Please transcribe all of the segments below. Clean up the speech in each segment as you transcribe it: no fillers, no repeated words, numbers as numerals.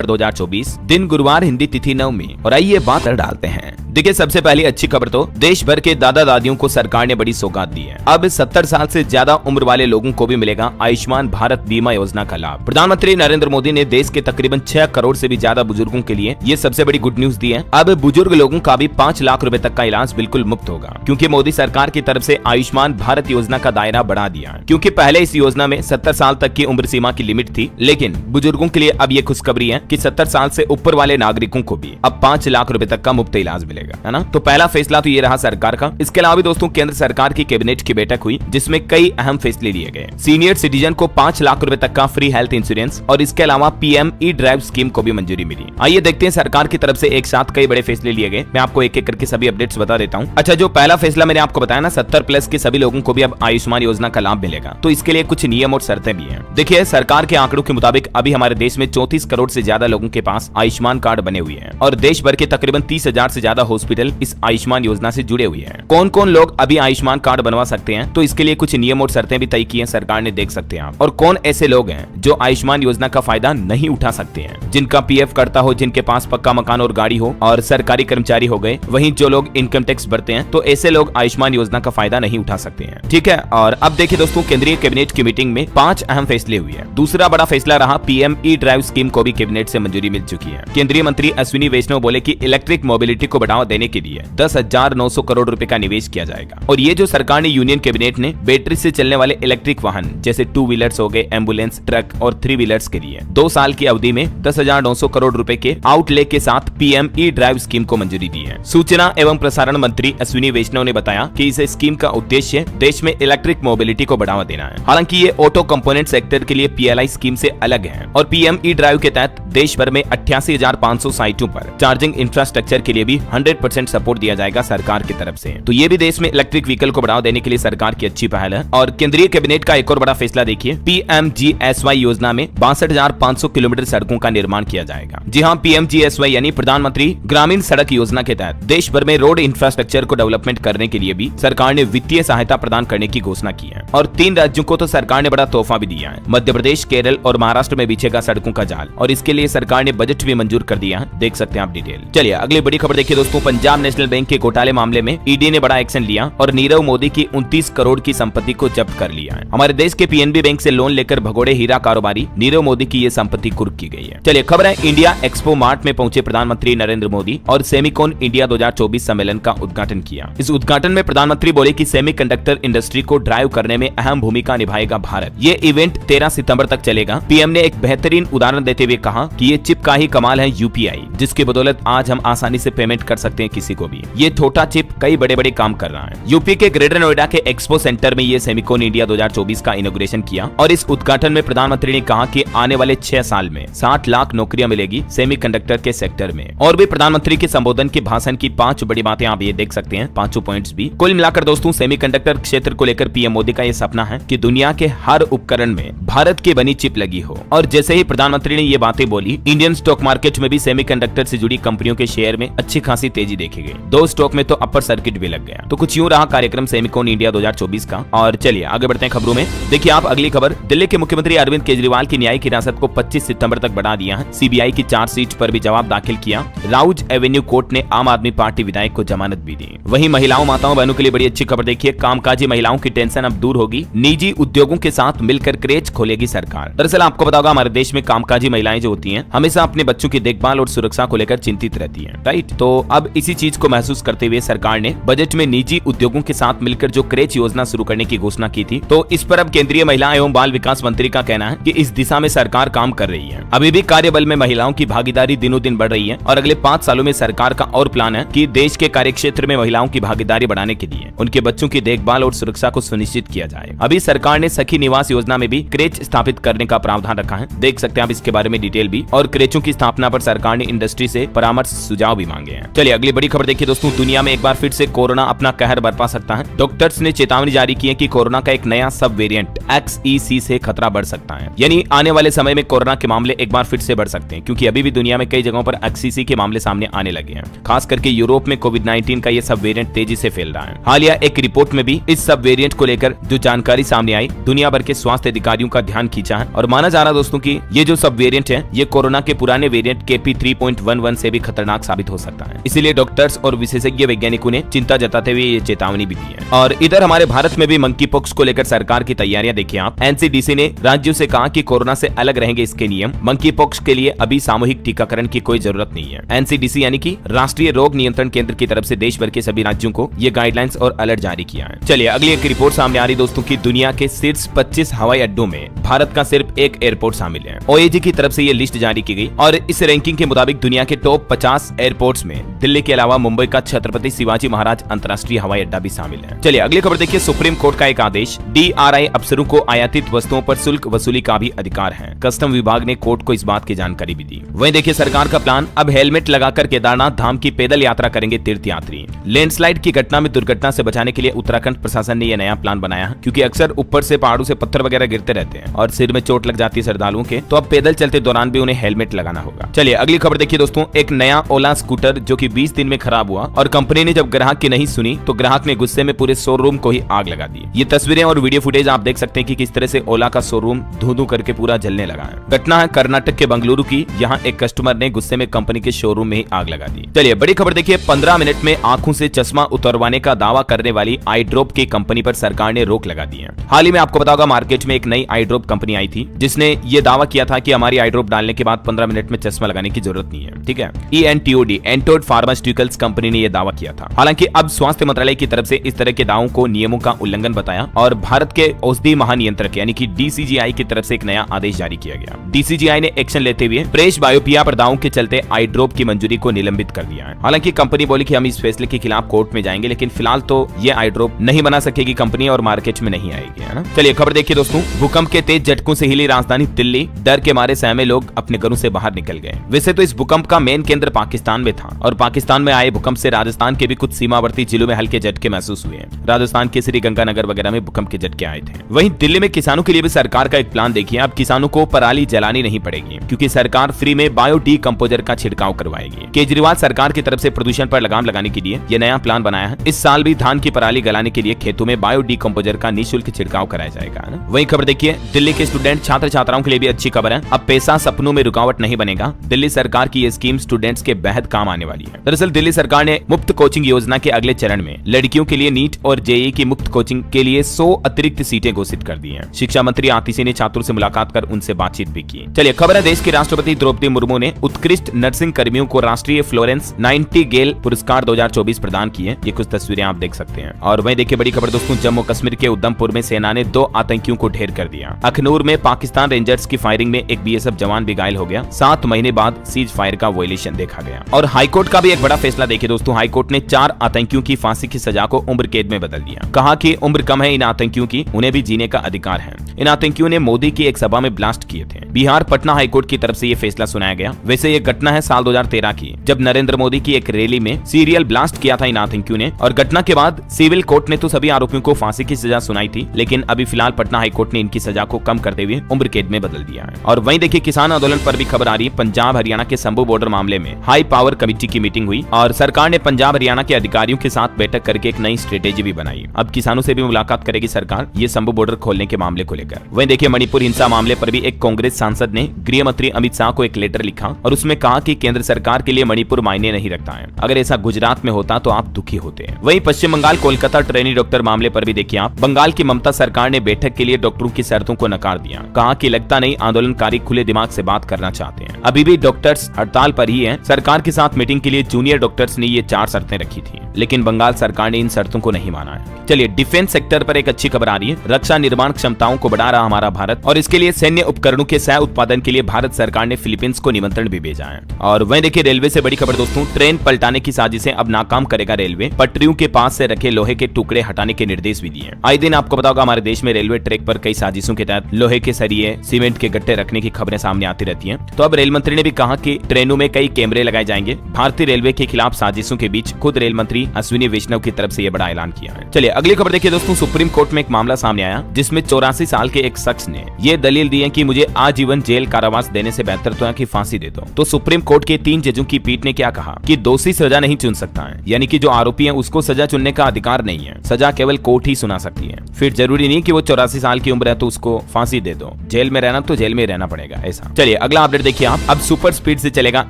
2024, दिन गुरुवार, हिंदी तिथि 9वीं। और आइए बात डालते हैं। देखिए, सबसे पहली अच्छी खबर तो देश भर के दादा दादियों को सरकार ने बड़ी सौगात दी है। अब 70 साल से ज्यादा उम्र वाले लोगों को भी मिलेगा आयुष्मान भारत बीमा योजना का लाभ। प्रधानमंत्री नरेंद्र मोदी ने देश के तकरीबन 6 करोड़ से भी ज्यादा बुजुर्गों के लिए ये सबसे बड़ी गुड न्यूज दी है। अब बुजुर्ग लोगों का भी 5 लाख रुपए तक का इलाज बिल्कुल मुफ्त होगा, क्योंकि मोदी सरकार की तरफ से आयुष्मान भारत योजना का दायरा बढ़ा दिया है। क्योंकि पहले इस योजना में 70 साल तक की उम्र सीमा की लिमिट थी, लेकिन बुजुर्गों के लिए अब ये खुशखबरी है कि 70 साल से ऊपर वाले नागरिकों को भी अब 5 लाख रुपए तक का मुफ्त इलाज मिलेगा, है ना। तो पहला फैसला तो ये रहा सरकार का। इसके अलावा भी दोस्तों केंद्र सरकार की कैबिनेट की बैठक हुई, जिसमें कई अहम फैसले लिए गए। सीनियर सिटीजन को 5 लाख रुपए तक का फ्री हेल्थ इंश्योरेंस और इसके अलावा पीएम ई ड्राइव स्कीम को भी मंजूरी मिली। आइए देखते हैं सरकार की तरफ से एक साथ कई बड़े फैसले लिए गए। मैं आपको एक एक करके सभी अपडेट्स बता देता हूँ। अच्छा, जो पहला फैसला मैंने आपको बताया ना, 70 प्लस के सभी लोगों को भी अब आयुष्मान योजना का लाभ मिलेगा, तो इसके लिए कुछ नियम और शर्तें भी हैं। देखिए, सरकार के आंकड़ों के मुताबिक अभी हमारे देश में 34 करोड़ से ज्यादा लोगों के पास आयुष्मान कार्ड बने हुए हैं और देश भर के तकरीबन 30,000 से ज्यादा हॉस्पिटल इस आयुष्मान योजना से जुड़े हुए हैं। कौन कौन लोग अभी आयुष्मान कार्ड बनवा सकते हैं, तो इसके लिए कुछ नियम और शर्तें भी तय की हैं सरकार ने, देख सकते हैं आप। और कौन ऐसे लोग हैं जो आयुष्मान योजना का फायदा नहीं उठा सकते हैं, जिनका पीएफ कटता हो, जिनके पास पक्का मकान और गाड़ी हो और सरकारी कर्मचारी हो गए। वहीं जो लोग इनकम टैक्स भरते हैं, तो ऐसे लोग आयुष्मान योजना का फायदा नहीं उठा सकते हैं, ठीक है। और अब देखिए दोस्तों, केंद्रीय कैबिनेट की मीटिंग में 5 अहम फैसले हुए हैं। दूसरा बड़ा फैसला रहा पीएम ई ड्राइव स्कीम को भी कैबिनेट से मंजूरी मिल चुकी है। केंद्रीय मंत्री अश्विनी वैष्णव बोले कि इलेक्ट्रिक मोबिलिटी को बढ़ावा देने के लिए 10,900 करोड़ रुपए का निवेश किया जाएगा। और ये जो सरकार ने, यूनियन कैबिनेट ने बैटरी से चलने वाले इलेक्ट्रिक वाहन जैसे 2 व्हीलर्स हो गए, एम्बुलेंस, ट्रक और 3 व्हीलर्स के लिए 2 साल की अवधि में 10,900 करोड़ रुपए के आउटले के साथ पीएम ई ड्राइव स्कीम को मंजूरी दी है। सूचना एवं प्रसारण मंत्री अश्विनी वैष्णव ने बताया कि इस स्कीम का उद्देश्य देश में इलेक्ट्रिक मोबिलिटी को बढ़ावा देना है। हालांकि ये ऑटो कंपोनेंट सेक्टर के लिए पीएलआई स्कीम से अलग है और पीएम ई ड्राइव के तहत देश भर में 88,500 साइटों पर चार्जिंग इंफ्रास्ट्रक्चर के लिए भी 100% सपोर्ट दिया जाएगा सरकार की तरफ से। तो ये भी देश में इलेक्ट्रिक व्हीकल को बढ़ावा देने के लिए सरकार की अच्छी पहल है। और केंद्रीय कैबिनेट का एक और बड़ा फैसला देखिए, पीएमजीएसवाई योजना में 62,500 किलोमीटर सड़कों का निर्माण किया जाएगा। जी हाँ, पीएमजीएसवाई यानी प्रधानमंत्री ग्रामीण सड़क योजना के तहत देश भर में रोड इंफ्रास्ट्रक्चर को डेवलपमेंट करने के लिए भी सरकार ने वित्तीय सहायता प्रदान करने की घोषणा की है। और 3 राज्यों को तो सरकार ने बड़ा तोहफा भी दिया है। मध्य प्रदेश, केरल और महाराष्ट्र में बिछेगा सड़कों का जाल, और इसके लिए सरकार ने बजट भी मंजूर कर दिया है, देख सकते हैं आप डिटेल। चलिए अगली बड़ी खबर देखिए दोस्तों, पंजाब नेशनल बैंक के घोटाले मामले में ईडी ने बड़ा एक्शन लिया और नीरव मोदी की 29 करोड़ की संपत्ति को जब्त कर लिया है। हमारे देश के पीएनबी बैंक से लोन लेकर भगोड़े हीरा कारोबारी नीरव मोदी की ये संपत्ति कुर्क की गई है। चलिए खबर है, इंडिया एक्सपो मार्ट में पहुंचे प्रधानमंत्री नरेंद्र मोदी और सेमिकॉन इंडिया 2024 सम्मेलन का उद्घाटन किया। इस उद्घाटन में प्रधानमंत्री बोले कि सेमीकंडक्टर इंडस्ट्री को ड्राइव करने में अहम भूमिका निभाएगा भारत। ये इवेंट 13 सितंबर तक चलेगा। पीएम ने एक बेहतरीन उदाहरण देते हुए कहा कि ये चिप का ही कमाल है यूपीआई, जिसकी बदौलत आज हम आसानी से पेमेंट कर सकते हैं किसी को भी। ये छोटा चिप कई बड़े बड़े काम कर रहा है। यूपी के ग्रेटर नोएडा के एक्सपो सेंटर में ये सेमिकॉन इंडिया 2024 का इनॉग्रेशन किया और इस उद्घाटन में प्रधानमंत्री ने कहा कि आने वाले 6 साल में 60 लाख नौकरियां मिलेगी सेमीकंडक्टर के सेक्टर में। और भी प्रधानमंत्री के संबोधन के भाषण की 5 बड़ी बातें आप ये देख सकते हैं, 5 पॉइंट्स भी। कुल मिलाकर दोस्तों, सेमीकंडक्टर क्षेत्र को लेकर पीएम मोदी का ये सपना है कि दुनिया के हर उपकरण में भारत की बनी चिप लगी हो। और जैसे ही प्रधानमंत्री ने ये बातें बोली, इंडियन स्टॉक मार्केट में भी सेमीकंडक्टर से जुड़ी कंपनियों के शेयर में अच्छी खासी तेजी देखी गई। 2 स्टॉक में तो अपर सर्किट भी लग गया। तो कुछ यूं रहा कार्यक्रम सेमिकॉन इंडिया 2024 का। और चलिए आगे बढ़ते हैं खबरों में। देखिए आप अगली खबर, दिल्ली के मुख्यमंत्री अरविंद केजरीवाल की न्यायिक हिरासत को 25 सितंबर तक बढ़ा दिया है। सीबीआई की चार्जशीट पर भी जवाब दाखिल किया। राउज एवेन्यू कोर्ट ने आम आदमी पार्टी विधायक को जमानत भी दी। वहीं महिलाओं, माताओं, बहनों के लिए बड़ी अच्छी खबर देखिए, कामकाजी महिलाओं की टेंशन अब दूर होगी। निजी उद्योगों के साथ मिलकर क्रेच खोलेगी सरकार। दरअसल आपको पता होगा, हमारे देश में कामकाजी महिलाएं जो होती हैं, हमेशा अपने बच्चों की देखभाल और सुरक्षा को लेकर चिंतित रहती हैं, राइट। तो अब इसी चीज को महसूस करते हुए सरकार ने बजट में निजी उद्योगों के साथ मिलकर जो क्रेच योजना शुरू करने की घोषणा की थी, तो इस पर अब केंद्रीय महिला एवं बाल विकास मंत्री का कहना है कि इस दिशा में सरकार काम कर रही है। अभी भी कार्यबल में महिलाओं की भागीदारी दिनों दिन बढ़ रही है और अगले 5 सालों में सरकार का और प्लान है कि देश के कार्यक्षेत्र में महिलाओं की भागीदारी बढ़ाने के लिए उनके बच्चों की देखभाल और सुरक्षा को सुनिश्चित किया जाए। अभी सरकार ने सखी निवास योजना में भी क्रेच स्थापित करने का प्रावधान रखा है, देख सकते हैं आप इसके बारे में डिटेल भी। और क्रेचों की स्थापना पर सरकार ने इंडस्ट्री से परामर्श सुझाव भी मांगे हैं। चलिए चलिए अगली बड़ी खबर देखिए दोस्तों, दुनिया में एक बार फिर से कोरोना अपना कहर बरपा सकता है। डॉक्टर्स ने चेतावनी जारी की है कि कोरोना का एक नया सब वेरिएंट XEC से खतरा बढ़ सकता है, यानी आने वाले समय में कोरोना के मामले एक बार फिर से बढ़ सकते हैं, क्योंकि अभी भी दुनिया में कई जगहों पर XEC के मामले सामने आने लगे हैं। खास करके यूरोप में कोविड-19 का ये सब वेरिएंट तेजी से फैल रहा है। हालिया एक रिपोर्ट में भी इस सब वेरिएंट को लेकर जो जानकारी सामने आई, दुनिया भर के स्वास्थ्य अधिकारियों का ध्यान खींचा है और माना जा रहा दोस्तों की ये जो सब वेरिएंट है ये कोरोना के पुराने वेरिएंट KP.3.11 से भी खतरनाक साबित हो सकता है। इसीलिए डॉक्टर्स और विशेषज्ञ वैज्ञानिकों ने चिंता जताते हुए ये चेतावनी भी दी है। और इधर हमारे भारत में भी मंकी पॉक्स को लेकर सरकार की तैयारियां देखिए आप। NCDC ने राज्यों से कहा कि कोरोना से अलग रहेंगे इसके नियम। मंकी पॉक्स के लिए अभी सामूहिक टीकाकरण की कोई जरूरत नहीं है। NCDC यानी कि राष्ट्रीय रोग नियंत्रण केंद्र की तरफ से देश भर के सभी राज्यों को ये गाइडलाइंस और अलर्ट जारी किया है। चलिए अगली एक रिपोर्ट सामने आ रही दोस्तों की दुनिया के शीर्ष 25 हवाई अड्डों में भारत का सिर्फ एक एयरपोर्ट शामिल है। OAG की तरफ से ये लिस्ट जारी की गई और इस रैंकिंग के मुताबिक दुनिया के टॉप 50 एयरपोर्ट्स में दिल्ली के अलावा मुंबई का छत्रपति शिवाजी महाराज अंतर्राष्ट्रीय हवाई अड्डा भी शामिल है। चलिए अगली खबर देखिए, सुप्रीम कोर्ट का एक आदेश, DRI अफसरों को आयातित वस्तुओं पर शुल्क वसूली का भी अधिकार है। कस्टम विभाग ने कोर्ट को इस बात की जानकारी भी दी। वहीं देखिए सरकार का प्लान, अब हेलमेट लगाकर केदारनाथ धाम की पैदल यात्रा करेंगे तीर्थयात्री। लैंडस्लाइड की घटना में दुर्घटना से बचाने के लिए उत्तराखंड प्रशासन ने यह नया प्लान बनाया है, क्योंकि अक्सर ऊपर से पहाड़ों से पत्थर वगैरह गिरते रहते हैं और सिर में चोट लग जाती है श्रद्धालुओं के, तो अब पैदल चलते दौरान भी उन्हें हेलमेट लगाना होगा। चलिए अगली खबर देखिए दोस्तों, एक नया ओला स्कूटर जो कि 20 दिन में खराब हुआ और कंपनी ने जब ग्राहक की नहीं सुनी तो ग्राहक ने गुस्से में पूरे शोरूम को ही आग लगा दी। ये तस्वीरें और वीडियो फुटेज आप देख सकते हैं कि किस तरह से ओला का शोरूम धू-धू करके पूरा जलने लगा है। घटना है कर्नाटक के बंगलुरु की, यहाँ एक कस्टमर ने गुस्से में कंपनी के शोरूम में ही आग लगा दी। चलिए बड़ी खबर देखिए, 15 मिनट में आंखों से चश्मा उतरवाने का दावा करने वाली आई ड्रॉप की कंपनी पर सरकार ने रोक लगा दी है। हाल ही में आपको पता होगा मार्केट में एक नई आई ड्रॉप कंपनी आई थी जिसने ये दावा किया था कि हमारी आई ड्रॉप डालने के बाद 15 मिनट में चश्मा लगाने की जरूरत नहीं है। ठीक है, ENTOD एंटोड फार्मास्यूटिकल्स कंपनी ने यह दावा किया था। हालांकि अब स्वास्थ्य मंत्रालय की तरफ से इस तरह के दावों को नियमों का उल्लंघन बताया और भारत के औषधि महानियंत्रक यानी कि DCGI की तरफ से एक नया आदेश जारी किया गया। DCGI ने एक्शन लेते हुए प्रेस बायोपिया पर दावों के चलते आई ड्रॉप की मंजूरी को निलंबित कर दिया है। हालांकि कंपनी बोली कि हम इस फैसले के खिलाफ कोर्ट में जाएंगे, लेकिन फिलहाल तो ये आई ड्रॉप नहीं बना सकेगी कंपनी और मार्केट में नहीं आएगी, है ना। चलिए खबर देखिए दोस्तों, भूकंप के तेज झटकों से हिली राजधानी दिल्ली, डर के मारे सहमे लोग अपने घरों से बाहर निकल गए। वैसे तो इस भूकंप का मेन केंद्र पाकिस्तान में था और पाकिस्तान में आए भूकंप से राजस्थान के भी कुछ सीमावर्ती जिलों में हल्के झटके महसूस हुए हैं। राजस्थान के श्रीगंगानगर वगैरह में भूकंप के झटके आए थे। वहीं दिल्ली में किसानों के लिए भी सरकार का एक प्लान देखिए, अब किसानों को पराली जलानी नहीं पड़ेगी क्योंकि सरकार फ्री में बायो डीकंपोजर का छिड़काव करवाएगी। केजरीवाल सरकार की तरफ से प्रदूषण पर लगाम लगाने के लिए यह नया प्लान बनाया है। इस साल भी धान की पराली गलाने के लिए खेतों में बायो डीकंपोजर का निःशुल्क छिड़काव कराया जाएगा। वहीं खबर देखिए, दिल्ली के स्टूडेंट छात्र छात्राओं के लिए भी अच्छी खबर है, अब पैसा सपनों में रुकावट नहीं बनेगा। दिल्ली सरकार की यह स्कीम स्टूडेंट्स के बेहद काम आने वाली है। दरअसल दिल्ली सरकार ने मुफ्त कोचिंग योजना के अगले चरण में लड़कियों के लिए नीट और JEE की मुफ्त कोचिंग के लिए 100 अतिरिक्त सीटें घोषित कर दी हैं। शिक्षा मंत्री आतिशी ने छात्रों से मुलाकात कर उनसे बातचीत भी की। चलिए खबर है, देश की राष्ट्रपति द्रौपदी मुर्मू ने उत्कृष्ट नर्सिंग कर्मियों को राष्ट्रीय फ्लोरेंस नाइटिंगेल पुरस्कार 2024 प्रदान किए। ये कुछ तस्वीरें आप देख सकते हैं। और वहीं देखिए बड़ी खबर दोस्तों, जम्मू कश्मीर के उधमपुर में सेना ने 2 आतंकियों को ढेर कर दिया। अखनूर में पाकिस्तान रेंजर्स की फायरिंग में एक BSF जवान भी घायल हो गया। 7 महीने बाद सीज फायर का वायलेशन देखा गया। और हाईकोर्ट का भी एक बड़ा फैसला देखिए दोस्तों, हाईकोर्ट ने 4 आतंकियों की फांसी की सजा को उम्र कैद में बदल दिया। कहा कि उम्र कम है इन आतंकियों की, उन्हें भी जीने का अधिकार है। इन आतंकियों ने मोदी की एक सभा में ब्लास्ट किए थे। बिहार पटना हाईकोर्ट की तरफ से ये फैसला सुनाया गया। वैसे ये घटना है साल 2013 की, जब नरेंद्र मोदी की एक रैली में सीरियल ब्लास्ट किया था इन आतंकियों ने। और घटना के बाद सिविल कोर्ट ने तो सभी आरोपियों को फांसी की सजा सुनाई थी, लेकिन अभी फिलहाल पटना हाईकोर्ट ने इनकी सजा को कम करते हुए उम्र कैद में बदल दिया है। और वहीं देखिए किसान आंदोलन पर भी खबर आ रही है। पंजाब हरियाणा के शंभू बॉर्डर मामले में हाई पावर कमेटी की मीटिंग हुई और सरकार ने पंजाब हरियाणा के अधिकारियों के साथ बैठक करके एक नई स्ट्रेटेजी भी बनाई। अब किसानों से भी मुलाकात करेगी सरकार ये शंभू बॉर्डर खोलने के मामले को लेकर। वहीं देखिए मणिपुर हिंसा मामले पर भी एक कांग्रेस सांसद ने गृह मंत्री अमित शाह को एक लेटर लिखा और उसमें कहा कि केंद्र सरकार के लिए मणिपुर मायने नहीं रखता है, अगर ऐसा गुजरात में होता तो आप दुखी होते हैं। वहीं पश्चिम बंगाल कोलकाता ट्रेनी डॉक्टर मामले पर भी देखिए आप, बंगाल की ममता सरकार ने बैठक के लिए डॉक्टरों की शर्तों को नकार दिया। कहा कि लगता नहीं आंदोलनकारी खुले दिमाग से बात करना चाहते हैं, अभी भी डॉक्टर्स हड़ताल पर ही हैं। सरकार के साथ मीटिंग के लिए जूनियर डॉक्टर्स ने ये 4 शर्तें रखी थी, लेकिन बंगाल सरकार ने इन शर्तों को नहीं माना है। चलिए डिफेंस सेक्टर पर एक अच्छी खबर आ रही है। रक्षा निर्माण क्षमताओं को बढ़ा रहा हमारा भारत और इसके लिए सैन्य उपकरणों के सह उत्पादन के लिए भारत सरकार ने फिलीपींस को निमंत्रण भी भेजा है। और वहीं देखिए रेलवे से बड़ी खबर दोस्तों, ट्रेन पलटाने की साजिशें अब नाकाम करेगा रेलवे। पटरियों के पास से रखे लोहे के टुकड़े हटाने के निर्देश भी दिए। आए दिन आपको पता होगा हमारे देश में रेलवे ट्रैक पर कई साजिशों के तहत लोहे के सरिये, सीमेंट के गट्टे रखने की खबरें सामने आती रहती हैं। तो अब रेल मंत्री ने भी कहा कि ट्रेनों में कई कैमरे लगाए जाएंगे। भारतीय रेलवे के खिलाफ साजिशों के बीच खुद रेल मंत्री अश्विनी वैष्णव की तरफ से यह बड़ा ऐलान किया है। चलिए अगली खबर देखिए दोस्तों, सुप्रीम कोर्ट में एक मामला सामने आया जिसमें 84 साल के एक शख्स ने ये दलील दी है कि मुझे आजीवन जेल कारावास देने से बेहतर तो है कि फांसी दे दो। तो सुप्रीम कोर्ट के 3 जजों की पीठ ने क्या कहा कि दोषी सजा नहीं चुन सकता है, यानी कि जो आरोपी है उसको सजा चुनने का अधिकार नहीं है, सजा केवल कोर्ट ही सुना सकती है। फिर जरूरी नहीं कि वो 84 साल की उम्र है तो उसको फांसी दे दो, जेल में रहना तो जेल में रहना पड़ेगा ऐसा। चलिए अगला अपडेट देखिए आप, अब सुपर स्पीड से चलेगा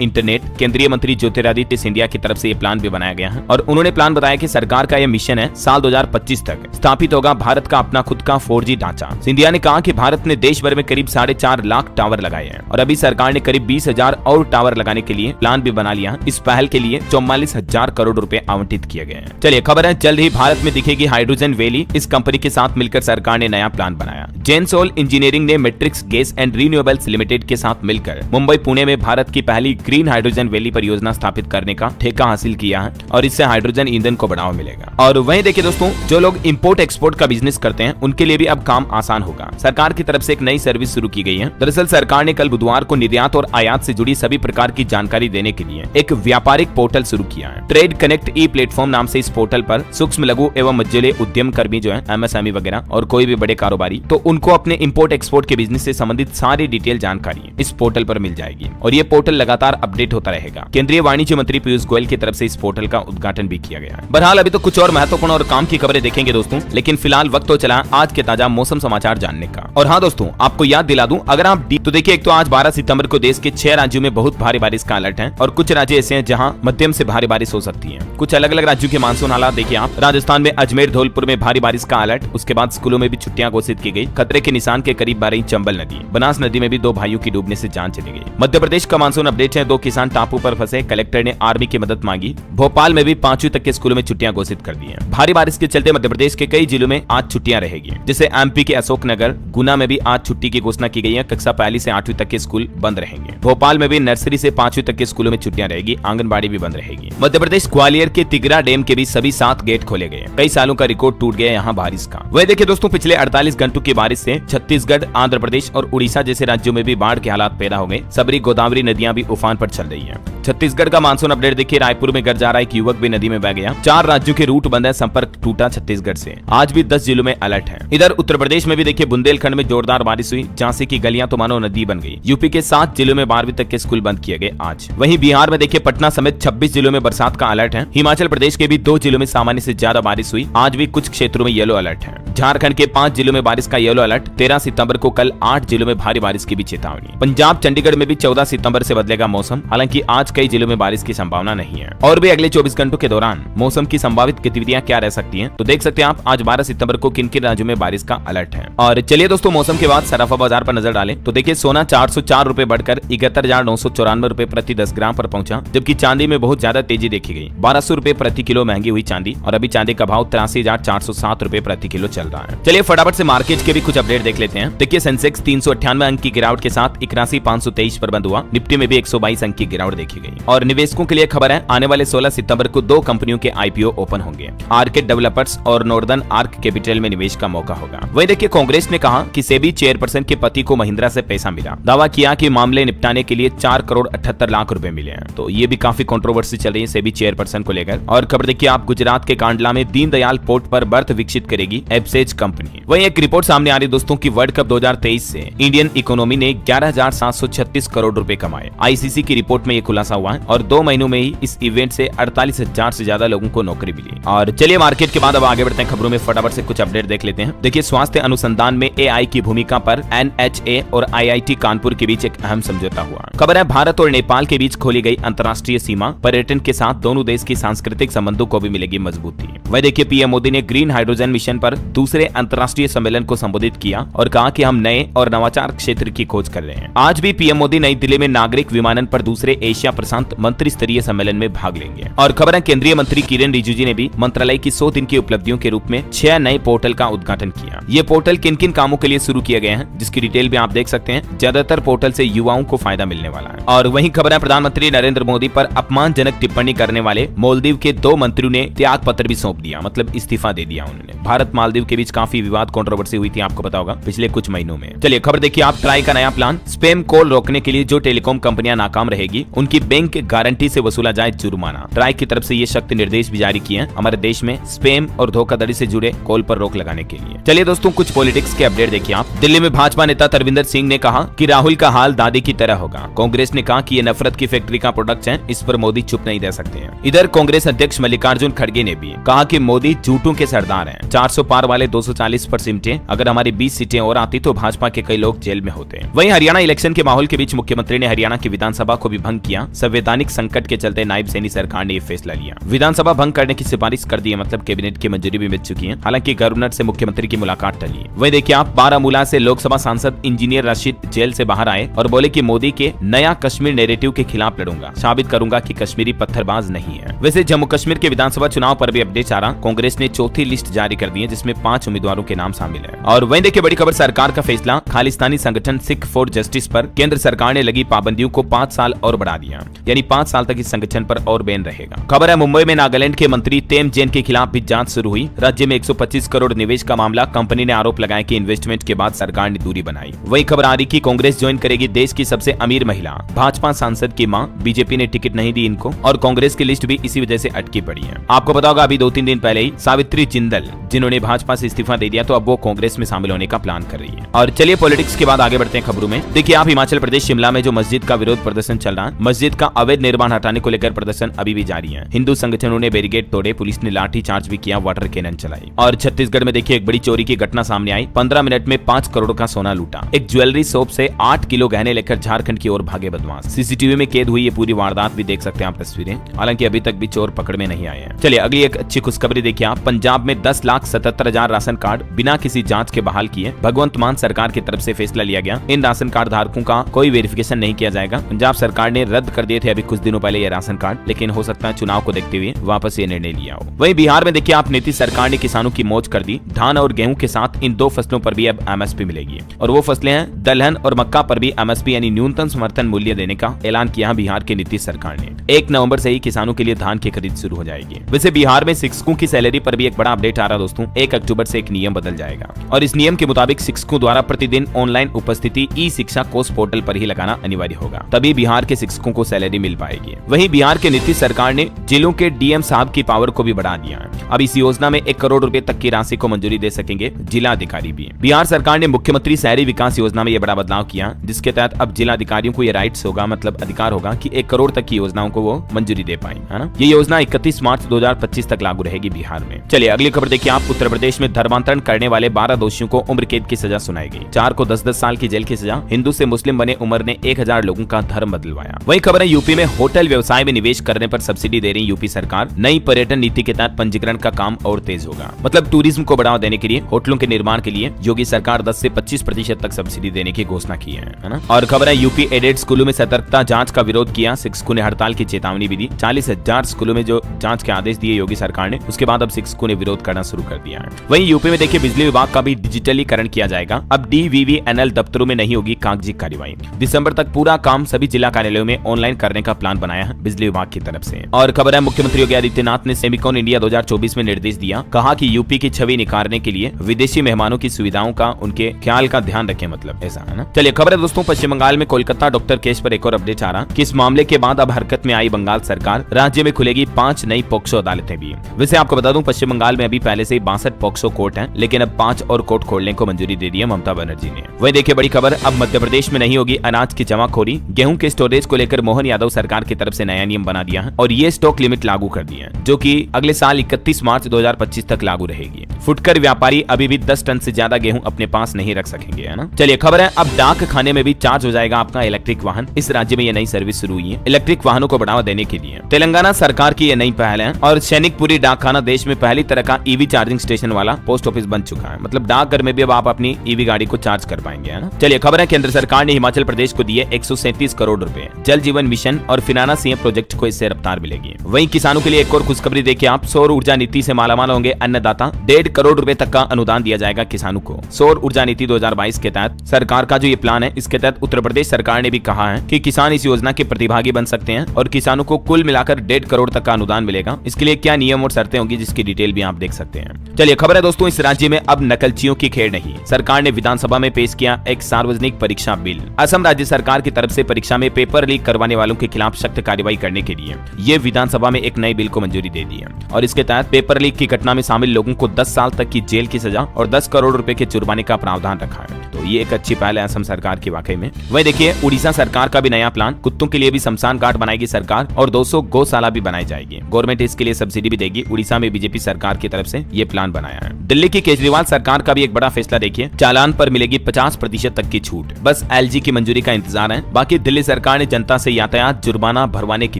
इंटरनेट। केंद्रीय मंत्री ज्योतिरादित्य सिंधिया की तरफ से ये प्लान भी बनाया गया है और उन्होंने प्लान बताया कि सरकार का यह मिशन है साल 2025 तक स्थापित होगा भारत का अपना खुद का 4G ढांचा। सिंधिया ने कहा कि भारत ने देश भर में करीब 4.5 लाख टावर लगाए हैं और अभी सरकार ने करीब 20,000 और टावर लगाने के लिए प्लान भी बना लिया। इस पहल के लिए 44,000 करोड़ रुपए आवंटित किए गए हैं। चलिए खबर है, जल्द ही भारत में दिखेगी हाइड्रोजन वैली। इस कंपनी के साथ मिलकर सरकार ने नया प्लान बनाया। जेनसोल इंजीनियरिंग ने matrix gas and renewables limited के साथ मिलकर मुंबई पुणे में भारत की पहली ग्रीन हाइड्रोजन वैली परियोजना स्थापित करने का ठेका हासिल किया है और इससे हाइड्रोजन ईंधन को बढ़ावा मिलेगा। और वहीं देखिए दोस्तों, जो लोग इंपोर्ट एक्सपोर्ट का बिजनेस करते हैं उनके लिए भी अब काम आसान होगा। सरकार की तरफ से एक नई सर्विस शुरू की गई है। दरअसल सरकार ने कल बुधवार को निर्यात और आयात से जुड़ी सभी प्रकार की जानकारी देने के लिए एक व्यापारिक पोर्टल शुरू किया है। ट्रेड कनेक्ट ई प्लेटफॉर्म नाम से इस पोर्टल पर सूक्ष्म लघु एवं मझोले उद्यम कर्मी जो है MSME वगैरह और कोई भी बड़े कारोबारी तो उनको अपने इंपोर्ट एक्सपोर्ट के बिजनेस से संबंधित सारी डिटेल जानकारी इस पोर्टल पर मिल जाएगी और ये पोर्टल लगातार अपडेट होता रहेगा। केंद्रीय वाणिज्य मंत्री पीयूष गोयल की तरफ से इस पोर्टल का उद्घाटन भी किया गया है। बहरहाल अभी तो कुछ और महत्वपूर्ण और काम की खबरें देखेंगे दोस्तों, लेकिन फिलहाल वक्त तो चला आज के ताजा मौसम समाचार जानने का। और हाँ दोस्तों, आपको याद दिला दूं, अगर आप तो देखिए, एक तो आज 12 सितंबर को देश के 6 राज्यों में बहुत भारी बारिश का अलर्ट है और कुछ राज्य ऐसे हैं जहां मध्यम से भारी बारिश हो सकती है। कुछ अलग अलग राज्यों के मानसून हालात देखिए आप। राजस्थान में अजमेर धौलपुर में भारी बारिश का अलर्ट, उसके बाद स्कूलों में भी छुट्टियां घोषित की गई। खतरे के निशान के करीब बह रही चंबल नदी, बनास नदी में भी 2 भाइयों की डूबने से जान चली गई। मध्य प्रदेश का मानसून अपडेट है, 2 किसान टापू पर फंसे, कलेक्टर ने आर्मी की मदद मांगी। भोपाल में भी 5वीं तक के स्कूलों में छुट्टियां घोषित कर दी है। भारी बारिश के चलते मध्य प्रदेश के कई जिलों में आज छुट्टियां रहेगी, जैसे MP के अशोकनगर, गुना में भी आज छुट्टी की घोषणा की गई है। कक्षा 1 से 8वीं तक के स्कूल बंद रहेंगे। भोपाल में भी नर्सरी से 5वीं तक के स्कूलों में छुट्टियां रहेगी, आंगनबाड़ी भी बंद रहेगी। मध्य प्रदेश ग्वालियर के तिगरा डैम के भी सभी 7 गेट खोले गए। कई सालों का रिकॉर्ड टूट गया यहाँ बारिश का। वह देखिए दोस्तों, पिछले 48 घंटों की बारिश से छत्तीसगढ़, आंध्र प्रदेश और उड़ीसा जैसे राज्यों में भी बाढ़ के हालात पैदा हो गए। सबरी गोदावरी नदियां भी उफान पर चल रही है। छत्तीसगढ़ का मानसून अपडेट देखिए, रायपुर में गरजा रहा एक युवक भी नदी में बह गया। 4 राज्यों के रूट बंद है, संपर्क टूटा छत्तीसगढ़ से। आज भी 10 जिलों में अलर्ट है। इधर उत्तर प्रदेश में भी देखिए बुंदेलखंड में जोरदार बारिश हुई, झांसी की गलियां तो मानो नदी बन गई। यूपी के 7 जिलों में 12वीं तक के स्कूल बंद किए गए आज। वहीं बिहार में देखिए पटना समेत 26 जिलों में बरसात का अलर्ट है। हिमाचल प्रदेश के भी 2 जिलों में सामान्य से ज्यादा बारिश हुई। आज भी कुछ क्षेत्रों में येलो अलर्ट है। झारखंड के 5 जिलों में बारिश का येलो अलर्ट। 13 सितंबर को कल 8 जिलों में भारी बारिश की भी चेतावनी। पंजाब चंडीगढ़ में भी 14 सितंबर से बदलेगा मौसम, हालांकि आज कई जिलों में बारिश की संभावना नहीं है। और भी अगले 24 घंटों के दौरान मौसम की संभावित गतिविधियां क्या रह सकती हैं, तो देख सकते हैं आप आज 12 सितंबर को किन किन राज्यों में बारिश का अलर्ट है। और चलिए दोस्तों, मौसम के बाद सराफा बाजार पर नजर डालें तो देखिए सोना 404 रुपए बढ़कर 71,994 रुपए प्रति 10 ग्राम पर पहुंचा, जबकि चांदी में बहुत ज्यादा तेजी देखी गई। 1200 रुपए प्रति किलो महंगी हुई चांदी और अभी चांदी का भाव 83,407 रुपए प्रति किलो चल रहा है। चलिए फटाफट से मार्केट के भी कुछ अपडेट देख लेते हैं। देखिए सेंसेक्स 398 अंक की गिरावट के साथ 81,523 पर बंद हुआ। निफ्टी में भी 122 अंक की गिरावट देखी गई। और निवेशकों के लिए खबर है, आने वाले 16 सितंबर को 2 कंपनियों के IPO ओपन होंगे। आर्किड डेवलपर्स और नॉर्दर्न आर्क कैपिटल में निवेश का मौका होगा। वहीं देखिए कांग्रेस ने कहा कि सेबी चेयरपर्सन के पति को महिंद्रा से पैसा मिला। दावा किया कि मामले निपटाने के लिए 4 करोड़ 78 लाख रुपए मिले हैं। तो ये भी काफी कंट्रोवर्सी चल रही है सेबी चेयरपर्सन को लेकर। और खबर देखिए आप, गुजरात के कांडला में दीनदयाल पोर्ट पर बर्थ विकसित करेगी एब्सेज कंपनी। वहीं एक रिपोर्ट सामने आ रही दोस्तों की वर्ल्ड कप 2023 से इंडियन इकोनॉमी ने 11,736 करोड़ रुपए कमाए। ICC की रिपोर्ट में ये खुलासा हुआ है और 2 महीनों में ही इस इवेंट से 48,000 से ज्यादा लोगों को नौकरी मिली। और चलिए मार्केट के बाद अब आगे बढ़ते हैं, खबरों में फटाफट से कुछ अपडेट देख लेते हैं। देखिए स्वास्थ्य अनुसंधान में AI की भूमिका पर NHA और IIT कानपुर के बीच एक अहम समझौता हुआ। खबर है, भारत और नेपाल के बीच खोली गई अंतर्राष्ट्रीय सीमा पर्यटन के साथ दोनों देश की सांस्कृतिक संबंधों को भी मिलेगी मजबूती। वह देखिए PM मोदी ने ग्रीन हाइड्रोजन मिशन पर दूसरे अंतर्राष्ट्रीय सम्मेलन को संबोधित किया और कहा कि हम नए और नवाचार क्षेत्र की खोज कर रहे हैं। आज भी PM मोदी नई दिल्ली में नागरिक विमानन पर दूसरे एशिया प्रशांत मंत्री स्तरीय सम्मेलन में भाग लेंगे। और खबर है, केंद्रीय मंत्री किरेन रिजिजू ने भी मंत्रालय की 100 दिन की उपलब्धियों के रूप में 6 नए पोर्टल का उद्घाटन किया। ये पोर्टल किन किन कामों के लिए शुरू किए गए हैं, जिसकी डिटेल भी आप देख सकते हैं। ज्यादातर पोर्टल से युवाओं को फायदा मिलने वाला है। और वहीं खबर है, प्रधानमंत्री नरेंद्र मोदी पर अपमानजनक टिप्पणी करने वाले मालदीव के 2 मंत्रियों ने त्याग पत्र भी सौंप दिया, मतलब इस्तीफा दे दिया उन्होंने। भारत मालदीव के बीच काफी विवाद कंट्रोवर्सी हुई थी, आपको पता होगा पिछले कुछ महीनों में। चलिए खबर देखिए आप, ट्राई का नया प्लान। स्पैम कॉल रोकने के लिए जो टेलीकॉम कंपनियां नाकाम रहेगी उनकी बैंक गारंटी से से वसूला जाए जुर्माना। ट्राई की तरफ से ये सख्त निर्देश भी जारी किए हैं हमारे देश में स्पैम और धोखाधड़ी से जुड़े कॉल पर रोक लगाने के लिए। चलिए दोस्तों, कुछ पॉलिटिक्स के अपडेट देखिए आप। दिल्ली में भाजपा नेता तरविंदर सिंह ने कहा कि राहुल का हाल दादी की तरह होगा। कांग्रेस ने कहा कि ये नफरत की फैक्ट्री का प्रोडक्ट है, इस पर मोदी चुप नहीं रह सकते हैं। इधर कांग्रेस अध्यक्ष मल्लिकार्जुन खड़गे ने भी कहा कि मोदी झूठों के सरदार हैं। 400 पार वाले 240 पर सिमटे, अगर हमारी 20 सीटें और आती तो भाजपा के कई लोग जेल में होते। वहीं हरियाणा इलेक्शन के माहौल के बीच मुख्यमंत्री ने हरियाणा की विधानसभा को भी भंग किया। संवैधानिक संकट के चलते नायब सैनी सरकार ने यह फैसला लिया। विधानसभा भंग करने की सिफारिश कर दी है, मतलब कैबिनेट की मंजूरी भी मिल चुकी है। हालांकि गवर्नर से मुख्यमंत्री की मुलाकात टली। वही देखिए आप, बारामूला से लोकसभा सांसद इंजीनियर रशीद जेल से बाहर आए और बोले कि मोदी के नया कश्मीर नैरेटिव के खिलाफ लड़ूंगा, साबित करूंगा कि कश्मीरी पत्थरबाज नहीं है। वैसे जम्मू कश्मीर के विधानसभा चुनाव पर भी अपडेट आ रहा। कांग्रेस ने चौथी लिस्ट जारी कर दी है, जिसमें 5 उम्मीदवारों के नाम शामिल है। और वहीं देखिए बड़ी खबर, सरकार का फैसला, खालिस्तानी संगठन सिख फॉर जस्टिस पर केंद्र सरकार ने लगी पाबंदियों को 5 साल और बढ़ा दिया, यानी 5 साल तक इस संगठन पर और बैन रहेगा। खबर है मुंबई में नागालैंड के मंत्री तेम जैन के खिलाफ भी जांच शुरू हुई। राज्य में 125 करोड़ निवेश का मामला, कंपनी ने आरोप लगाया कि इन्वेस्टमेंट के बाद सरकार ने दूरी बनाई। वही खबर आ रही कि कांग्रेस ज्वाइन करेगी देश की सबसे अमीर महिला, भाजपा सांसद की मां। बीजेपी ने टिकट नहीं दी इनको और कांग्रेस की लिस्ट भी इसी वजह से अटकी पड़ी है। आपको पता होगा अभी 2-3 दिन पहले ही सावित्री जिंदल, जिन्होंने भाजपा से इस्तीफा दे दिया, तो अब वो कांग्रेस में शामिल होने का प्लान कर रही है। और चलिए पॉलिटिक्स के बाद आगे बढ़ते हैं खबरों में। देखिए आप, हिमाचल प्रदेश शिमला में जो मस्जिद का विरोध प्रदर्शन चल रहा है, मस्जिद का अवैध निर्माण हटाने को लेकर प्रदर्शन अभी भी जारी है। हिंदू संगठनों ने बैरिकेड तोड़े, पुलिस ने लाठी चार्ज भी किया, वाटर कैनन चलाई। और छत्तीसगढ़ में देखिए एक बड़ी चोरी की घटना सामने आई। 15 मिनट में 5 करोड़ का सोना लूटा। एक ज्वेलरी शॉप से 8 किलो गहने लेकर झारखंड की ओर भागे बदमाश। सीसीटीवी में कैद हुई ये पूरी वारदात भी देख सकते हैं आप तस्वीरें। हालांकि अभी तक भी चोर पकड़ में नहीं आए हैं। चलिए अगली एक अच्छी खुशखबरी देखिए आप। पंजाब में 10,77,000 राशन कार्ड बिना किसी जांच के बहाल किए। भगवंत मान सरकार की तरफ से फैसला लिया गया। इन राशन कार्ड धारकों का कोई वेरिफिकेशन नहीं किया जाएगा। पंजाब सरकार ने रद्द कर दिए थे अभी कुछ दिनों पहले ये राशन कार्ड, लेकिन हो सकता है चुनाव को देखते हुए वापस ये निर्णय लिया हो। वहीं बिहार में देखिए आप, नीतीश सरकार ने किसानों की मौज कर दी। धान और गेहूं के साथ इन 2 फसलों पर भी अब एमएसपी मिलेगी और वो फसलें हैं दलहन और मक्का पर भी एमएसपी यानी न्यूनतम समर्थन मूल्य देने का ऐलान किया बिहार के नीतीश सरकार ने। 1 नवंबर से ही किसानों के लिए धान की खरीद शुरू हो जाएगी। वैसे बिहार में शिक्षकों की सैलरी पर भी एक बड़ा अपडेट आ रहा दोस्तों। 1 अक्टूबर से एक नियम बदल जाएगा और इस नियम के मुताबिक शिक्षकों द्वारा प्रतिदिन ऑनलाइन उपस्थिति ई शिक्षा कोर्स पोर्टल पर ही लगाना अनिवार्य होगा, तभी बिहार के शिक्षकों को सैलरी मिल पाएगी। वहीं बिहार के नीतीश सरकार ने जिलों के डीएम साहब की पावर को भी बढ़ा दिया है। अब इस योजना में 1 करोड़ रुपए तक की राशि को मंजूरी दे सकेंगे जिला अधिकारी भी। बिहार सरकार ने मुख्यमंत्री शहरी विकास योजना में यह बड़ा बदलाव किया, जिसके तहत अब जिला अधिकारियों को यह राइट्स होगा, मतलब अधिकार होगा कि 1 करोड़ तक की योजनाओं को वो मंजूरी दे पाए, है ना। ये योजना 31 मार्च 2025 तक लागू रहेगी बिहार में। चलिए अगली खबर देखिए आप। उत्तर प्रदेश में धर्मांतरण करने वाले 12 दोषियों को उम्र कैद की सजा सुनाई गई। 4 को 10-10 साल की जेल की सजा। हिंदू से मुस्लिम बने उमर ने 1000 लोगों का धर्म बदलवाया। वही खबर है, यूपी में होटल व्यवसाय में निवेश करने पर सब्सिडी दे रही यूपी सरकार। नई पर्यटन नीति के तहत पंजीकरण का काम और तेज होगा, मतलब टूरिज्म को बढ़ावा देने के लिए होटलों के निर्माण के लिए योगी सरकार 10 से 25% तक सब्सिडी देने की घोषणा की है ना। और खबर है, यूपी एडेड स्कूलों में सतर्कता जांच का विरोध किया। शिक्षकों ने हड़ताल की चेतावनी भी दी। 40,000 स्कूलों में जो जांच के आदेश दिए योगी सरकार ने, उसके बाद अब शिक्षकों ने विरोध करना शुरू कर दिया है। वहीं यूपी में देखिए बिजली विभाग का भी डिजिटलीकरण किया जाएगा। अब DVVNL दफ्तरों में नहीं होगी कागजी कार्यवाही। दिसंबर तक पूरा काम सभी जिला कार्यालयों में ऑनलाइन करने का प्लान बनाया है बिजली विभाग की तरफ से। और खबर है, मुख्यमंत्री योगी आदित्यनाथ ने सेमिकॉन इंडिया 2024 में निर्देश दिया। कहा कि यूपी की छवि निखारने के लिए विदेशी मेहमानों की सुविधाओं का, उनके ख्याल का ध्यान रखें, मतलब ऐसा है ना। चलिए खबर है दोस्तों, पश्चिम बंगाल में कोलकाता डॉक्टर केस पर एक और अपडेट आ रहा कि इस मामले के बाद अब हरकत में आई बंगाल सरकार। राज्य में खुलेगी 5 नई पोक्सो अदालतें भी। वैसे आपको बता दूं, पश्चिम बंगाल में अभी पहले से ही 62 पोक्सो कोर्ट हैं, लेकिन अब 5 और कोर्ट खोलने को मंजूरी दे दी है ममता बनर्जी ने। वही देखिए बड़ी खबर, अब मध्य प्रदेश में नहीं होगी अनाज की जमाखोरी। गेहूं के स्टोरेज को लेकर मोहन यादव सरकार की तरफ से नया नियम बना दिया है और ये स्टॉक लिमिट लागू कर दी है, जो कि अगले साल 31 मार्च 2025 तक लागू रहेगी। फुटकर व्यापारी अभी भी 10 टन से ज्यादा गेहूं अपने पास नहीं रख सकेंगे, है ना। चलिए खबर है, अब डाक खाने में भी चार्ज हो जाएगा आपका इलेक्ट्रिक वाहन। इस राज्य में ये नई सर्विस शुरू हुई है इलेक्ट्रिक वाहनों को बढ़ावा देने के लिए। तेलंगाना सरकार की ये नई पहल है और सैनिकपुरी डाक खाना देश में पहली तरह का ईवी चार्जिंग स्टेशन वाला पोस्ट ऑफिस बन चुका है। मतलब डाकघर में भी अब आप अपनी ईवी गाड़ी को चार्ज कर पाएंगे, है ना। चलिए खबर है, केंद्र सरकार ने हिमाचल प्रदेश को दिए 137 करोड़ रुपए। जल जीवन मिशन और फिनाना सीएम प्रोजेक्ट को इससे रफ्तार मिलेगी। वहीं किसानों के लिए एक और खुशखबरी देखिए आप। सौर ऊर्जा नीति से मालामाल होंगे अन्नदाता। 1.5 करोड़ रुपए तक का अनुदान दिया जाएगा किसानों को। सौर ऊर्जा नीति 2022 के तहत सरकार का जो ये प्लान है, इसके तहत उत्तर प्रदेश सरकार ने भी कहा है कि किसान इस योजना के प्रतिभागी बन सकते हैं और किसानों को कुल मिलाकर 1.5 करोड़ तक का अनुदान मिलेगा। इसके लिए क्या नियम और शर्तें होंगी, जिसकी डिटेल भी आप देख सकते हैं। चलिए खबर है दोस्तों, इस राज्य में अब नकलचियों की खेड़ नहीं। सरकार ने विधानसभा में पेश किया एक सार्वजनिक परीक्षा बिल। असम राज्य सरकार की तरफ से परीक्षा में पेपर लीक करवाने वालों के खिलाफ सख्त कार्रवाई करने के लिए ये विधानसभा में एक नए बिल को मंजूरी दे दी है और इसके तहत पेपर लीक की घटना में शामिल लोगों को 10 साल तक की जेल की सजा और 10 करोड़ रुपए के जुर्माने का प्रावधान रखा है। तो ये एक अच्छी पहल है असम सरकार की वाकई में। वही देखिए उड़ीसा सरकार का भी नया प्लान, कुत्तों के लिए भी शमशान घाट बनाएगी सरकार और 200 गौशाला भी बनाई जाएगी। गवर्नमेंट इसके लिए सब्सिडी भी देगी। उड़ीसा में बीजेपी सरकार की तरफ से ये प्लान बनाया है। दिल्ली की केजरीवाल सरकार का भी एक बड़ा फैसला देखिए, चालान पर मिलेगी 50% तक की छूट। बस एलजी की मंजूरी का इंतजार है। बाकी दिल्ली सरकार ने जनता से यातायात जुर्माना भरवाने के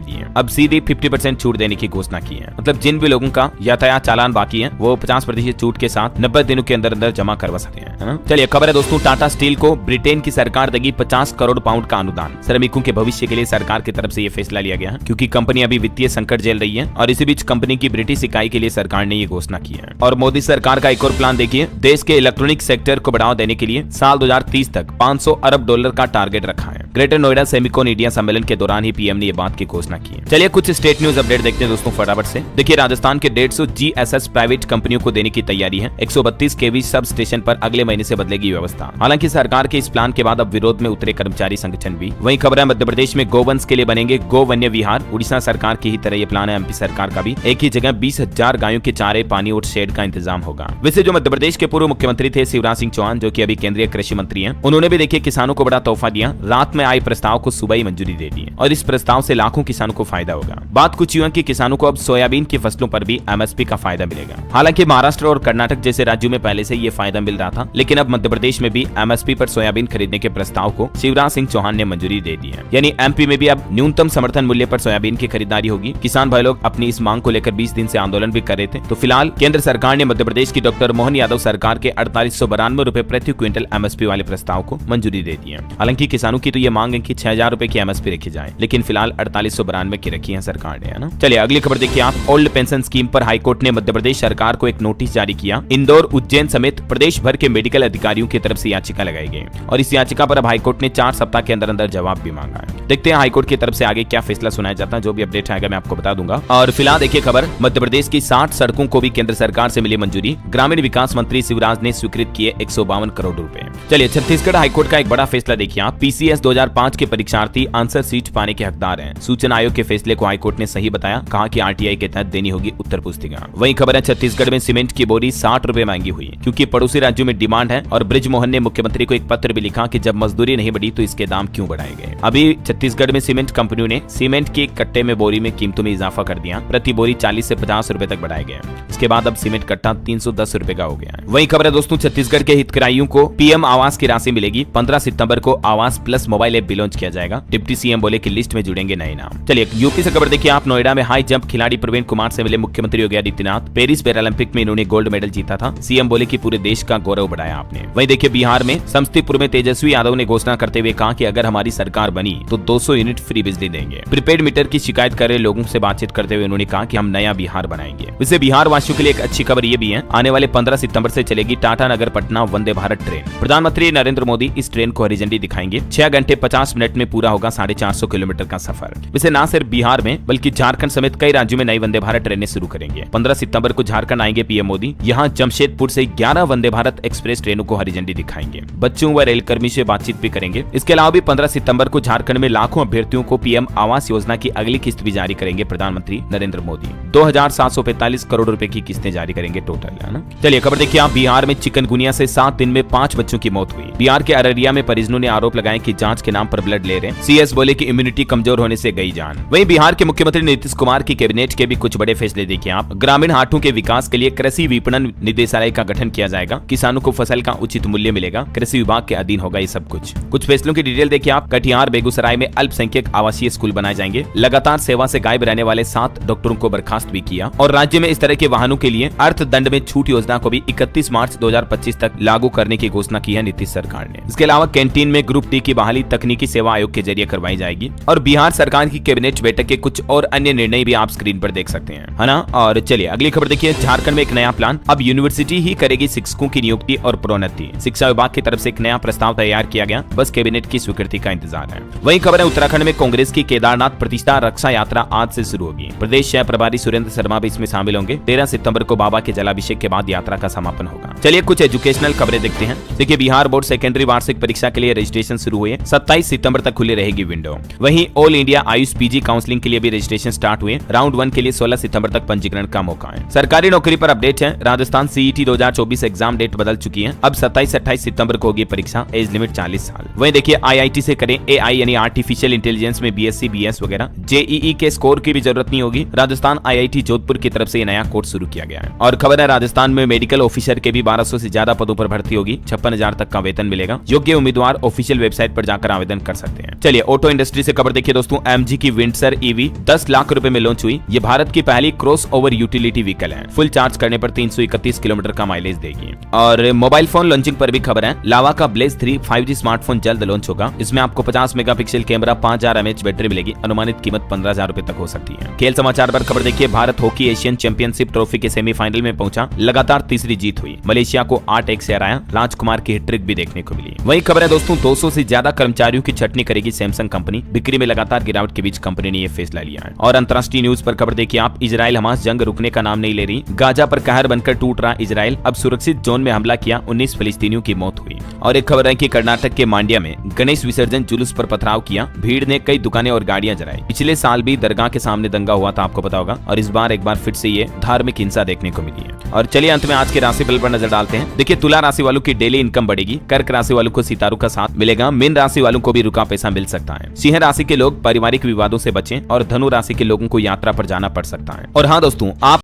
लिए अब सीधे 50% छूट देने की घोषणा की है। मतलब जिन भी लोगों का यातायात चालान बाकी है वो 50% छूट के साथ 90 दिनों के अंदर अंदर जमा करवा सकते हैं। चलिए खबर है दोस्तों, टाटा स्टील को ब्रिटेन की सरकार देगी 50 करोड़ पाउंड का अनुदान। श्रमिकों के भविष्य के लिए सरकार की तरफ से यह फैसला लिया गया है क्योंकि कंपनी अभी वित्तीय संकट झेल रही है और इसी बीच कंपनी की ब्रिटिश इकाई के लिए सरकार ने ये घोषणा की है। और मोदी सरकार का एक और प्लान देखिए, देश के इलेक्ट्रॉनिक सेक्टर को बढ़ावा देने के लिए साल 2030 तक $500 अरब का टारगेट रखा है। ग्रेटर नोएडा सेमिकॉन इंडिया सम्मेलन के दौरान ही पीएम ने ये बात की घोषणा की है। चलिए कुछ स्टेट न्यूज अपडेट देखते हैं दोस्तों फटाफट से। देखिए राजस्थान के 150 जीएसएस प्राइवेट कंपनियों को देने की तैयारी है। 132 केवी सब स्टेशन पर अगले महीने से बदलेगी व्यवस्था। हालांकि सरकार के इस प्लान के बाद अब विरोध में उतरे कर्मचारी संगठन भी। वहीं खबर है मध्य प्रदेश में गोवंश के लिए बनेंगे गो वन्य विहार। उड़ीसा सरकार की ही तरह ये प्लान है एमपी सरकार का भी। एक ही जगह 20,000 गायों के चारे, पानी और शेड का इंतजाम होगा। वैसे जो मध्य प्रदेश के पूर्व मुख्यमंत्री थे शिवराज सिंह चौहान, जो कि अभी केंद्रीय कृषि मंत्री हैं, उन्होंने भी देखिए किसानों को बड़ा तोहफा दिया। रात में आए प्रस्ताव को सुबह ही मंजूरी दे दी और इस प्रस्ताव से लाखों किसानों को फायदा होगा। बात कुछ यूं है कि किसानों को अब सोयाबीन की फसलों पर भी एमएसपी का फायदा मिलेगा। हालांकि महाराष्ट्र और कर्नाटक जैसे राज्यों में पहले से ये फायदा मिल रहा था, लेकिन अब मध्य प्रदेश में भी एमएसपी पर सोयाबीन खरीदने के प्रस्ताव को शिवराज सिंह चौहान ने मंजूरी दे दी है। यानी एमपी में भी अब न्यूनतम समर्थन मूल्य पर सोयाबीन की खरीदारी होगी। किसान भाई लोग अपनी इस मांग को लेकर 20 दिन से आंदोलन भी कर रहे थे। तो फिलहाल केंद्र सरकार ने मध्य प्रदेश की डॉक्टर मोहन यादव सरकार के 4892 रुपए प्रति क्विंटल एमएसपी वाले प्रस्ताव को मंजूरी दे दी है। हालांकि किसानों की तो ये मांग है कि 6000 रुपए की एमएसपी रखी जाए, लेकिन फिलहाल 4892 की रखी है सरकार ने, है ना। चलिए अगली खबर देखिए आप। ओल्ड पेंशन स्कीम पर हाईकोर्ट ने मध्य प्रदेश सरकार को एक नोटिस जारी किया। इंदौर, उज्जैन समेत प्रदेश भर के मेडिकल अधिकारियों की तरफ से याचिका लगाई गई और इस याचिका पर अब हाईकोर्ट ने 4 सप्ताह के अंदर अंदर जवाब भी मांगा है। देखते हैं हाईकोर्ट की तरफ से आगे क्या फैसला सुनाया जाता है। जो भी अपडेट आएगा मैं आपको बता दूंगा। और फिलहाल देखिए खबर, मध्य प्रदेश की 60 सड़कों को भी केंद्र सरकार से मिली मंजूरी। ग्रामीण विकास मंत्री शिवराज ने स्वीकृत किए 152 करोड़ रुपए। चलिए छत्तीसगढ़ हाईकोर्ट का एक बड़ा फैसला देखिए आप। पीसीएस 2005 के परीक्षार्थी आंसर सीट पाने के हकदार हैं। सूचना आयोग के फैसले को हाईकोर्ट ने सही बताया, कहा कि आरटीआई के तहत देनी होगी उत्तर पुस्तिका। वहीं खबर है छत्तीसगढ़ में सीमेंट की बोरी 60 रुपए महंगी हुई क्योंकि पड़ोसी राज्यों में डिमांड है और बृजमोहन ने मुख्यमंत्री को एक पत्र भी लिखा कि जब मजदूरी नहीं बढ़ी तो इसके दाम क्यों बढ़ाए गए। अभी छत्तीसगढ़ में सीमेंट कंपनियों ने सीमेंट के कट्टे में बोरी में कीमतों में इजाफा कर दिया। प्रति बोरी 40 से 50 रुपए तक बढ़ाए गए। इसके बाद अब सीमेंट कट्टा 310 रुपए का हो गया है। वहीं खबर है दोस्तों छत्तीसगढ़ के हितग्राहियों को पीएम आवास की राशि मिलेगी। 15 सितंबर को आवास प्लस मोबाइल ऐप भी लॉन्च किया जाएगा। डिप्टी सीएम बोले कि लिस्ट में जुड़ेंगे नए नाम। चलिए यूपी से खबर देखिए आप। नोएडा में हाई जंप खिलाड़ी प्रवीण कुमार से मिले मुख्यमंत्री योगी आदित्यनाथ। पेरिस पैरालंपिक में इन्होंने गोल्ड मेडल जीता था। सीएम बोले कि पूरे देश का गौरव बढ़ाया आपने। वहीं देखिए बिहार में समस्तीपुर में तेजस्वी यादव ने घोषणा करते हुए कहा कि अगर हमारी सरकार बनी तो 200 यूनिट फ्री बिजली देंगे। प्रीपेड मीटर की शिकायत कर रहे लोगों से बातचीत करते हुए उन्होंने कहा कि हम नया बिहार बनाएंगे। वैसे बिहार वासियों के लिए एक अच्छी खबर ये भी है, आने वाले 15 सितंबर से चलेगी टाटा नगर पटना वंदे भारत ट्रेन। प्रधानमंत्री नरेंद्र मोदी इस ट्रेन को हरी झंडी दिखाएंगे। 6 घंटे 50 मिनट में पूरा होगा 450 किलोमीटर का सफर। वैसे न सिर्फ बिहार में बल्कि झारखंड समेत कई राज्यों में नई वंदे भारत ट्रेनें शुरू करेंगे। 15 सितंबर को झारखंड आएंगे पीएम मोदी। यहाँ जमशेदपुर से 11 वंदे भारत एक्सप्रेस ट्रेनों को हरी झंडी दिखाएंगे। बच्चों व रेलकर्मी से बातचीत भी करेंगे। इसके अलावा भी 15 सितंबर को झारखंड में लाखों अभ्यर्थियों को पीएम आवास योजना की अगली किस्त भी जारी करेंगे प्रधानमंत्री नरेंद्र मोदी। 2745 करोड़ रुपए की किस्तें जारी करेंगे टोटल, है ना। चलिए खबर देखिए आप। बिहार में चिकनगुनिया से 7 दिन में 5 बच्चों की मौत हुई। बिहार के अररिया में परिजनों ने आरोप लगाए कि जांच के नाम पर ब्लड ले रहे। सीएस बोले कि इम्यूनिटी कमजोर होने से गई जान। वहीं बिहार के मुख्यमंत्री नीतीश कुमार की कैबिनेट के भी कुछ बड़े फैसले देखिए आप। ग्रामीण हाटों के विकास के लिए कृषि विपणन निदेशालय का गठन किया जाएगा। किसानों को फसल का उचित मूल्य मिलेगा। कृषि विभाग के अधीन होगा ये सब कुछ फैसलों की डिटेल देखिए आप। कटिहार बेगूसराय में अल्पसंख्यक आवासीय स्कूल बनाए जाएंगे। लगातार सेवा से गायब रहने वाले 7 डॉक्टरों को बर्खास्त भी किया। और राज्य में इस तरह के वाहनों के लिए अर्थदंड में छूट योजना को भी 31 मार्च 2025 तक लागू करने की घोषणा की है नीतीश सरकार ने। इसके अलावा कैंटीन में ग्रुप डी की बहाली तकनीकी सेवा आयोग के जरिए करवाई जाएगी। और बिहार सरकार की कैबिनेट बैठक के कुछ और अन्य निर्णय भी आप स्क्रीन पर देख सकते हैं, है ना। और चलिए अगली खबर देखिए। झारखंड में एक नया प्लान, अब यूनिवर्सिटी ही करेगी शिक्षकों की नियुक्ति और प्रोन्नति। शिक्षा विभाग की तरफ से एक नया प्रस्ताव तैयार किया गया, बस कैबिनेट की स्वीकृति का इंतजार है। वही खबर है उत्तराखंड में कांग्रेस की केदारनाथ प्रतिष्ठा रक्षा यात्रा आज से शुरू होगी। प्रदेश शहर प्रभारी सुरेंद्र शर्मा भी इसमें शामिल होंगे। 13 सितंबर को बाबा के जलाभिषेक के बाद यात्रा का समापन होगा। चलिए कुछ एजुकेशनल खबरें देखते हैं। देखिए बिहार बोर्ड सेकेंडरी वार्षिक परीक्षा के लिए रजिस्ट्रेशन शुरू हुए। 27 सितंबर तक खुली रहेगी विंडो। वहीं all India India Ayush PG counselling के लिए भी रजिस्ट्रेशन स्टार्ट हुए। राउंड 1 के लिए 16 सितंबर तक पंजीकरण का मौका है। सरकारी नौकरी पर अपडेट है। राजस्थान सीईटी 2024 एग्जाम डेट बदल चुकी है। अब 27-28 सितंबर को होगी परीक्षा। एज लिमिट 40 साल। वहीं देखिए आईआईटी से करें एआई यानी आर्टिफिशियल इंटेलिजेंस में बीएससी बीएस वगैरह। जेईई के स्कोर की भी जरूरत नहीं होगी। राजस्थान आईआईटी जोधपुर की तरफ से ये नया कोर्स शुरू किया गया है। और खबर है राजस्थान में मेडिकल ऑफिसर के भी 1200 से ज्यादा पदों पर भर्ती होगी। 56,000 तक का वेतन मिलेगा। योग्य उम्मीदवार ऑफिशियल वेबसाइट पर जाकर आवेदन कर सकते हैं। चलिए ऑटो इंडस्ट्री से खबर देखिए दोस्तों। एमजी की विंडसर ईवी 10 लाख रुपए में लॉन्च हुई। ये भारत की पहली क्रॉस ओवर यूटिलिटी व्हीकल है। फुल चार्ज करने पर 331 किलोमीटर का माइलेज देगी। और मोबाइल फोन लॉन्चिंग पर भी खबर है। लावा का ब्लेज 3 5G स्मार्टफोन जल्द लॉन्च होगा। इसमें आपको 50 मेगापिक्सल कैमरा, 5000 mAh बैटरी मिलेगी। अनुमानित कीमत 15,000 रुपए तक हो सकती है। खेल समाचार पर खबर देखिए। Bharat hockey Asian championship trophy के सेमीफाइनल में पहुंचा। लगातार तीसरी जीत हुई। मलेशिया को 8-1 से हराया। राजकुमार की हैट्रिक भी देखने को मिली। वही खबर है दोस्तों 200 से ज्यादा कर्मचारियों की छटनी करेगी सैमसंग कंपनी। बिक्री में लगातार गिरावट के बीच कंपनी ने यह फैसला लिया है। और अंतर्राष्ट्रीय न्यूज पर खबर देखिए आप। इजराइल हमास जंग रुकने का नाम नहीं ले रही। गाजा पर कहर बनकर टूट रहा इजराइल। अब सुरक्षित जोन में हमला किया। 19 फिलिस्तीनियों की मौत हुई। और एक खबर है कि कर्नाटक के मांड्या में गणेश विसर्जन जुलूस पर पथराव किया। भीड़ ने कई दुकानें और गाड़ियां जलाई। पिछले साल भी दरगाह के सामने दंगा हुआ था, आपको पता होगा। और इस बार एक बार फिर से ये धार्मिक हिंसा देखने को मिली है। और चलिए अंत में आज के राशिफल पर नजर डालते हैं। देखिए तुला राशि वालों की डेली इनकम बढ़ेगी। कर्क राशि वालों को सितारों का साथ मिलेगा। मीन राशि वालों को भी रुका पैसा मिल सकता है। सिंह राशि के लोग पारिवारिक विवादों से बचें। और धनु राशि के लोगों को यात्रा पर जाना पड़ सकता है। और हाँ दोस्तों आप